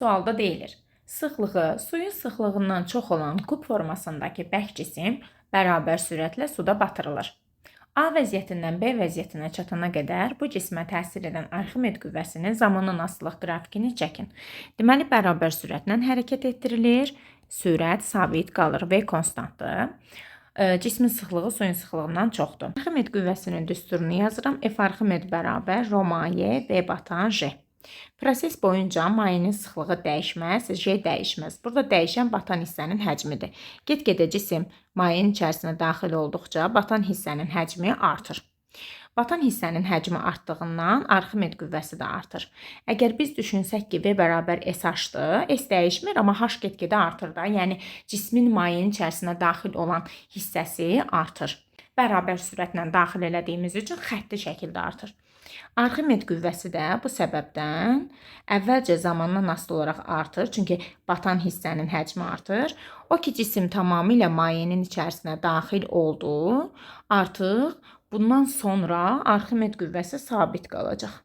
Sualda deyilir: sıxlığı suyun sıxlığından çox olan kub formasındakı bərk cisim bərabər sürətlə suda batırılır. A vəziyyətindən B vəziyyətinə çatana qədər bu cismə təsir edən Arximed qüvvəsinin zamandan asılılıq qrafikini çəkin. Deməli, bərabər sürətlə hərəkət etdirilir. Sürət sabit qalır, V konstantdır. Cismin sıxlığı suyun sıxlığından çoxdur. Arximed qüvvəsinin düsturunu yazıram. F Arximed bərabər rho maye, V batan, J. Proses boyunca mayenin sıxlığı dəyişməz, J dəyişməz. Burada dəyişən batan hissənin həcmidir. Get-gedə cisim mayenin içərisinə daxil olduqca batan hissənin həcmi artır. Batan hissənin həcmi artdığından Arximed qüvvəsi də artır. Əgər biz düşünsək ki, V bərabər SH-dır, S dəyişmir, amma H get-gedə artır da. Yəni, cismin mayenin içərisinə daxil olan hissəsi artır. Bərabər sürətlə daxil elədiyimiz üçün xətti şəkildə artır. Arximed qüvvəsi də bu səbəbdən əvvəlcə zamandan asılı olaraq artır, çünki batan hissənin həcmi artır. O ki, cisim tamamilə mayenin içərisinə daxil oldu, artıq bundan sonra Arximed qüvvəsi sabit qalacaq.